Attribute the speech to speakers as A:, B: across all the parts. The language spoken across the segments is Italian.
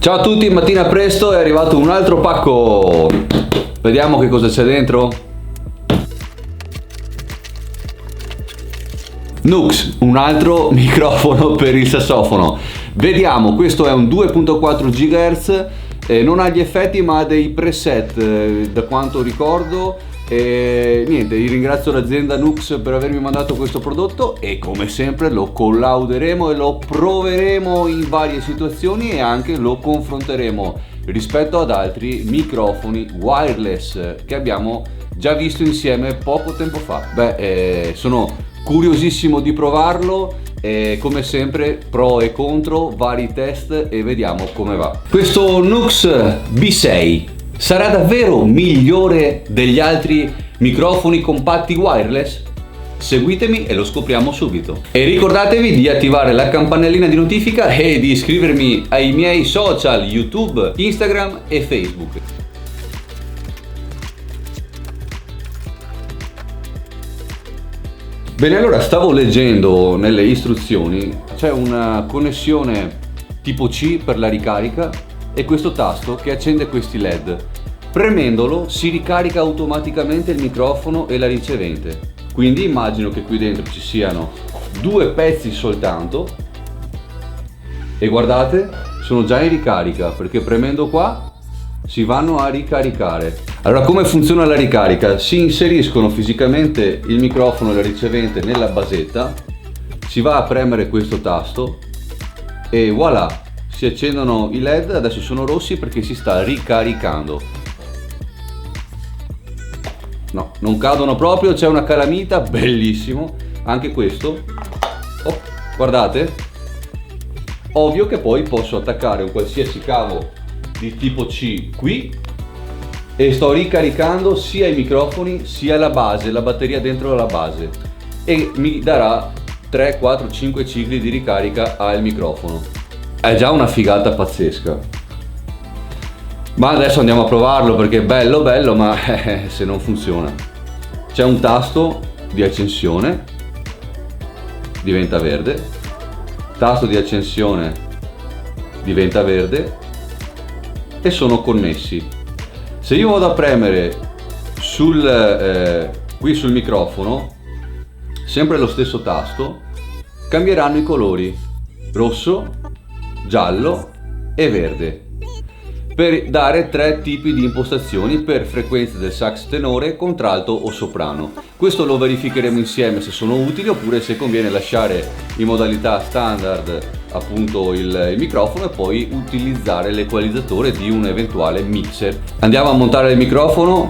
A: Ciao a tutti, mattina presto è arrivato un altro pacco. Vediamo che cosa c'è dentro. Nux, un altro microfono per il sassofono. Vediamo, questo è un 2.4 GHz, non ha gli effetti ma ha dei preset, da quanto ricordo. Niente, ringrazio l'azienda Nux per avermi mandato questo prodotto e come sempre lo collauderemo e lo proveremo in varie situazioni e anche lo confronteremo rispetto ad altri microfoni wireless che abbiamo già visto insieme poco tempo fa. Sono curiosissimo di provarlo e come sempre pro e contro, vari test e vediamo come va. Questo Nux B6 sarà davvero migliore degli altri microfoni compatti wireless? Seguitemi e lo scopriamo subito. E ricordatevi di attivare la campanellina di notifica e di iscrivermi ai miei social YouTube, Instagram e Facebook. Bene, allora stavo leggendo nelle istruzioni, c'è una connessione tipo C per la ricarica e questo tasto che accende questi LED. Premendolo si ricarica automaticamente il microfono e la ricevente. Quindi immagino che qui dentro ci siano due pezzi soltanto e guardate, sono già in ricarica perché premendo qua si vanno a ricaricare. Allora, come funziona la ricarica? Si inseriscono fisicamente il microfono e la ricevente nella basetta, si va a premere questo tasto e voilà, si accendono i LED. Adesso sono rossi perché si sta ricaricando. No, non cadono proprio, c'è una calamita, bellissimo anche questo. Oh, guardate, ovvio che poi posso attaccare un qualsiasi cavo di tipo C qui e sto ricaricando sia i microfoni sia la base, la batteria dentro la base, e mi darà 3, 4, 5 cicli di ricarica al microfono. È già una figata pazzesca. Ma adesso andiamo a provarlo perché è bello bello, ma se non funziona. C'è un tasto di accensione, diventa verde, tasto di accensione, diventa verde e sono connessi. Se io vado a premere qui sul microfono, sempre lo stesso tasto, cambieranno i colori, rosso, giallo e verde, per dare 3 tipi di impostazioni per frequenze del sax tenore, contralto o soprano. Questo lo verificheremo insieme se sono utili oppure se conviene lasciare in modalità standard appunto il microfono e poi utilizzare l'equalizzatore di un eventuale mixer. Andiamo a montare il microfono,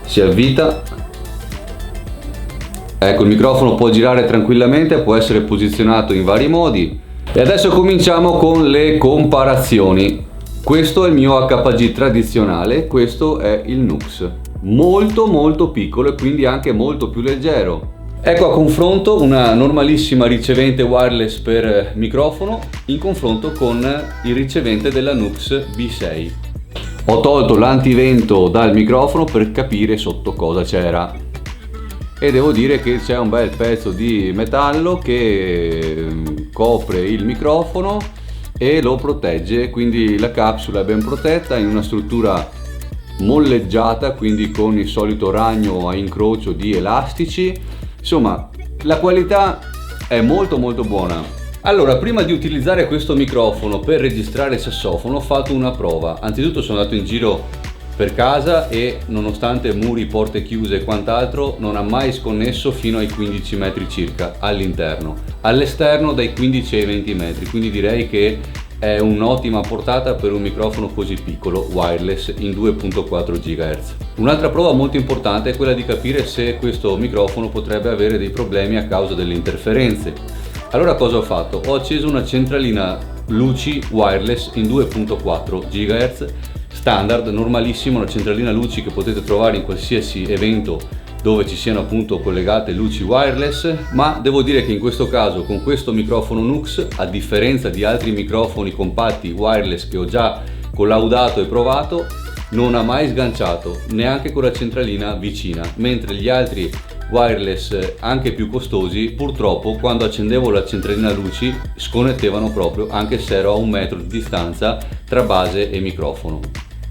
A: si avvita. Ecco, il microfono può girare tranquillamente, può essere posizionato in vari modi. E adesso cominciamo con le comparazioni. Questo è il mio HPG tradizionale, questo è il Nux, molto piccolo e quindi anche molto più leggero. Ecco a confronto una normalissima ricevente wireless per microfono in confronto con il ricevente della Nux B6. Ho tolto l'antivento dal microfono per capire sotto cosa c'era e devo dire che c'è un bel pezzo di metallo che copre il microfono e lo protegge, quindi la capsula è ben protetta in una struttura molleggiata, quindi con il solito ragno a incrocio di elastici. Insomma, la qualità è molto buona. Allora, prima di utilizzare questo microfono per registrare il sassofono ho fatto una prova. Anzitutto sono andato in giro per casa e nonostante muri, porte chiuse e quant'altro non ha mai sconnesso fino ai 15 metri circa all'interno. All'esterno dai 15 ai 20 metri, quindi direi che è un'ottima portata per un microfono così piccolo wireless in 2.4 GHz. Un'altra prova molto importante è quella di capire se questo microfono potrebbe avere dei problemi a causa delle interferenze. Allora cosa ho fatto? Ho acceso una centralina luci wireless in 2.4 GHz standard, normalissimo, una centralina luci che potete trovare in qualsiasi evento dove ci siano appunto collegate luci wireless, ma devo dire che in questo caso con questo microfono Nux, a differenza di altri microfoni compatti wireless che ho già collaudato e provato, non ha mai sganciato neanche con la centralina vicina, mentre gli altri wireless anche più costosi, purtroppo quando accendevo la centralina luci sconnettevano proprio, anche se ero a 1 metro di distanza tra base e microfono.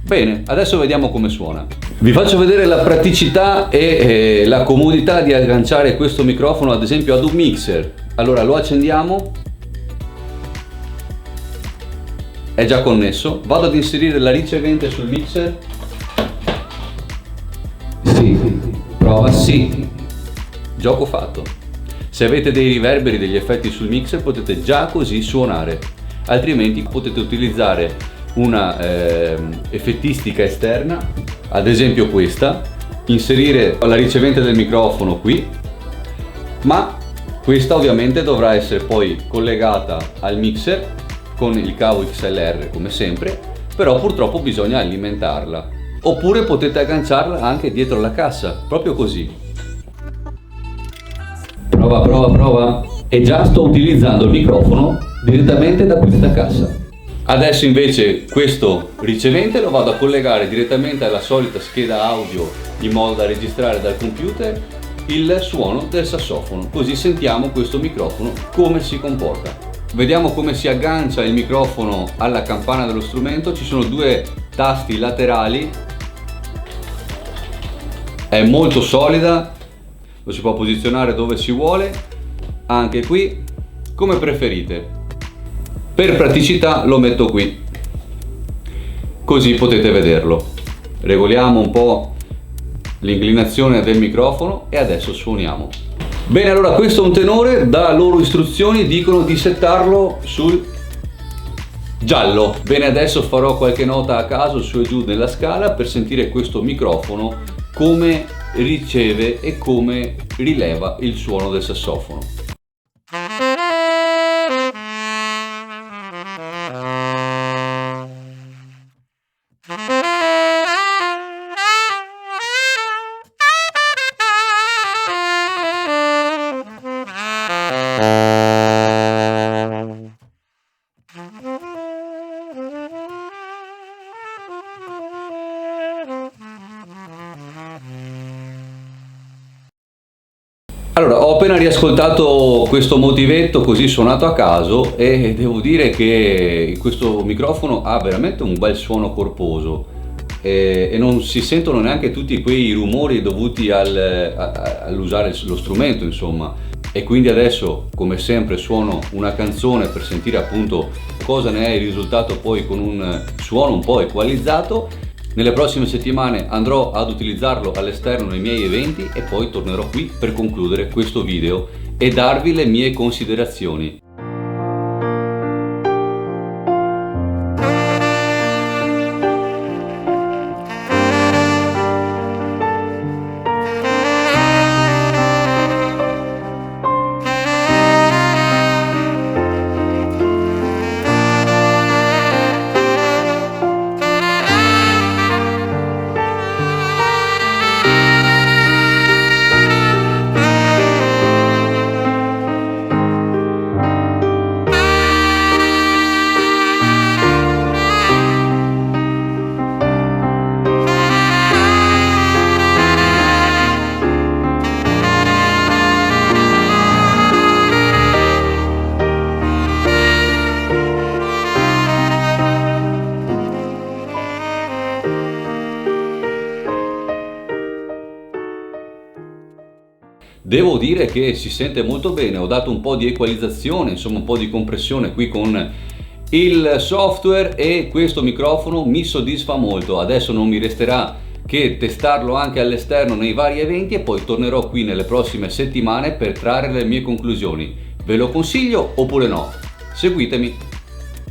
A: Bene, adesso vediamo come suona. Vi faccio vedere la praticità e la comodità di agganciare questo microfono ad esempio ad un mixer. Allora lo accendiamo, è già connesso, vado ad inserire la ricevente sul mixer. Sì, prova sì, gioco fatto. Se avete dei riverberi, degli effetti sul mixer potete già così suonare, altrimenti potete utilizzare una effettistica esterna, ad esempio questa, inserire la ricevente del microfono qui, ma questa ovviamente dovrà essere poi collegata al mixer con il cavo XLR come sempre, però purtroppo bisogna alimentarla. Oppure potete agganciarla anche dietro la cassa, proprio così. Prova. E già sto utilizzando il microfono direttamente da questa cassa. Adesso invece questo ricevente lo vado a collegare direttamente alla solita scheda audio in modo da registrare dal computer il suono del sassofono, così sentiamo questo microfono come si comporta. Vediamo come si aggancia il microfono alla campana dello strumento. Ci sono 2 tasti laterali, è molto solida, lo si può posizionare dove si vuole, anche qui, come preferite. Per praticità lo metto qui, così potete vederlo. Regoliamo un po' l'inclinazione del microfono e adesso suoniamo. Bene, allora questo è un tenore, da loro istruzioni dicono di settarlo sul giallo. Bene, adesso farò qualche nota a caso su e giù nella scala per sentire questo microfono come riceve e come rileva il suono del sassofono. Allora, ho appena riascoltato questo motivetto così suonato a caso e devo dire che questo microfono ha veramente un bel suono corposo e non si sentono neanche tutti quei rumori dovuti all'usare lo strumento, insomma. E quindi adesso, come sempre, suono una canzone per sentire appunto cosa ne è il risultato poi con un suono un po' equalizzato. Nelle prossime settimane andrò ad utilizzarlo all'esterno nei miei eventi e poi tornerò qui per concludere questo video e darvi le mie considerazioni. Devo dire che si sente molto bene, ho dato un po' di equalizzazione, insomma un po' di compressione qui con il software e questo microfono mi soddisfa molto. Adesso non mi resterà che testarlo anche all'esterno nei vari eventi e poi tornerò qui nelle prossime settimane per trarre le mie conclusioni. Ve lo consiglio oppure no? Seguitemi!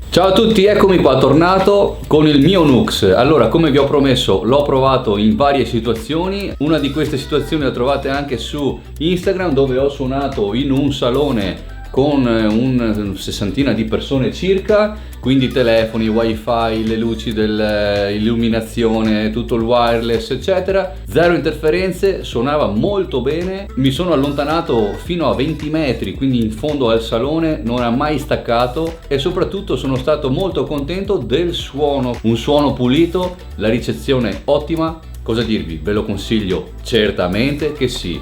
A: Ciao a tutti, eccomi qua tornato con il mio Nux. Allora, come vi ho promesso, l'ho provato in varie situazioni. Una di queste situazioni la trovate anche su Instagram, dove ho suonato in un salone con un sessantina di persone circa, quindi telefoni, wifi, le luci dell'illuminazione, tutto il wireless eccetera, zero interferenze, suonava molto bene. Mi sono allontanato fino a 20 metri, quindi in fondo al salone, non ha mai staccato e soprattutto sono stato molto contento del suono, un suono pulito, la ricezione ottima. Cosa dirvi? Ve lo consiglio certamente che sì.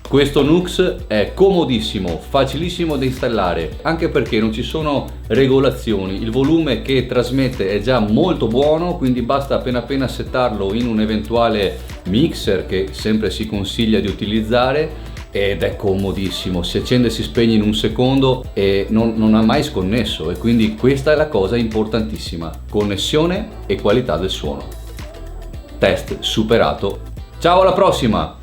A: Questo Nux è comodissimo, facilissimo da installare, anche perché non ci sono regolazioni, il volume che trasmette è già molto buono, quindi basta appena settarlo in un eventuale mixer che sempre si consiglia di utilizzare, ed è comodissimo, si accende e si spegne in un secondo e non ha mai sconnesso, e quindi questa è la cosa importantissima: connessione e qualità del suono. Test superato. Ciao, alla prossima!